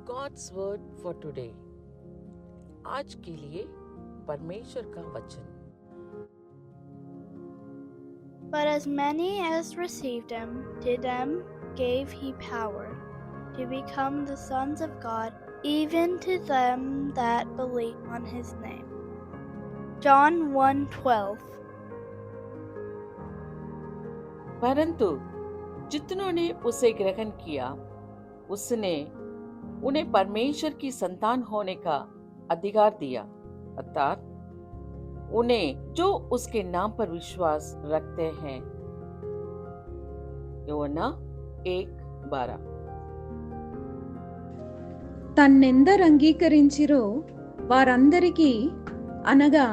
God's word for today. आज के लिए परमेश्वर का वचन। But as many as received him, to them gave he power to become the sons of God, even to them that believe on his name. John 1:12. परंतु जितनों ने उसे ग्रहण किया, उसने उन्हें परमेश्वर की संतान होने का अधिकार दिया, अर्थात उन्हें जो उसके नाम पर विश्वास रखते हैं। యోనా 1:12। తన్నెందరు అంగీకరించిరో వారందరికీ, అనగా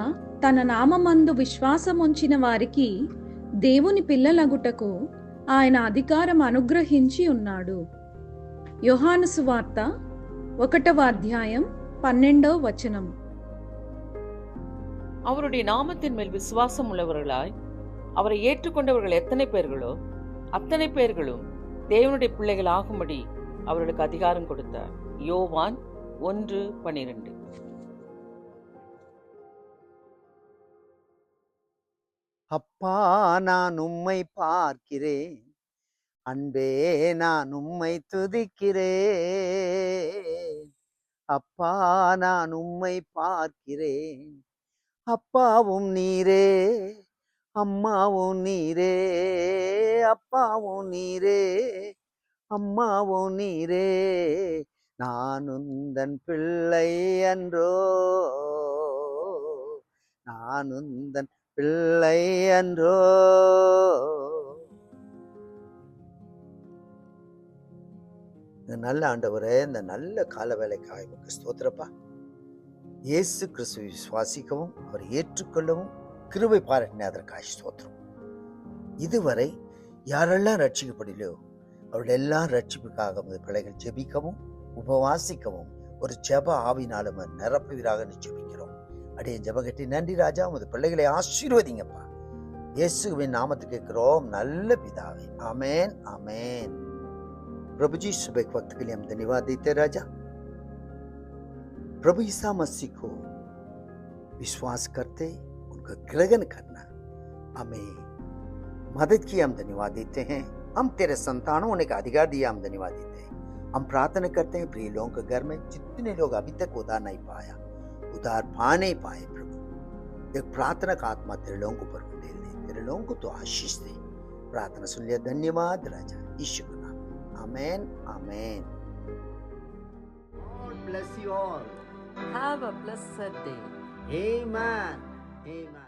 తన నామమందు విశ్వాసముంచిన వారికి దేవుని పిల్లలగుటకు ఆయన అధికారం అనుగ్రహించి ఉన్నాడు. యోహాను సువార్త 1వ అధ్యాయం 12వ వచనం. அவருடைய நாமத்தின் மேல் விசுவாசம் உள்ளவர்களாய் அவரை ஏற்றுக்கொண்டவர்கள் எத்தனை பேர்களோ அத்தனை பேர்களும் தேவனுடைய பிள்ளைகள் ஆகும்படி அவர்களுக்கு அதிகாரம் கொடுத்தார். யோவான் 1:12. அப்பா, நான் உம்மை பார்க்கிறேன், அன்பே நான் உம்மை துதிக்கிறேன். அப்பா, நான் உம்மை பார்க்கிறேன், அப்பாவும் நீரே, அம்மாவும் நீரே, அப்பாவும் நீரே, அம்மாவும் நீரே, நான் உந்தன் பிள்ளை அன்றோ, நான் உந்தன் பிள்ளை அன்றோ. இந்த நல்ல ஆண்டவரே, இந்த நல்ல கால வேலைக்காக உமக்கு ஸ்தோத்திரப்பா. இயேசு கிறிஸ்துவை விசுவாசிக்கவும் அவரை ஏற்றுக்கொள்ளவும் கிருபை பாராட்டின அதற்காக ஸ்தோத்திரம். இதுவரை யாரெல்லாம் ரட்சிக்கப்படலையோ அவர்கள் எல்லாம் ரட்சிப்புக்காக பிள்ளைகள் ஜெபிக்கவும் உபவாசிக்கவும் ஒரு ஜெப ஆவினாலும் நிரப்புவீராக ஜெபிக்கிறோம். அடைய ஜெபகட்டி நன்றி ராஜா. உமது பிள்ளைகளை ஆசீர்வதிங்கப்பா. இயேசுவின் நாமத்தை கேட்கிறோம் நல்ல பிதாவே, आमेन आमेन। प्रभु जी, सुबह के वक्त के लिए हम धन्यवाद देते राजा। प्रभु ईसा मसीह को विश्वास करते उनका ग्रहण करना हमें मदद की, हम धन्यवाद देते हैं। हम तेरे संतानों होने का अधिकार दिया, हम धन्यवाद देते हैं। हम प्रार्थना करते हैं प्रिय लोगों के घर में जितने लोग अभी तक उधार नहीं पाया, उधार पा नहीं पाए, प्रभु एक प्रार्थना का आत्मा तेरे लोगों को पर डेल दे, तेरे लोगों को तो आशीष दे। प्रार्थना सुन लिया, धन्यवाद राजा, यीशु के नाम, आमेन आमेन। God bless you all. Have a blessed day. Amen. Amen.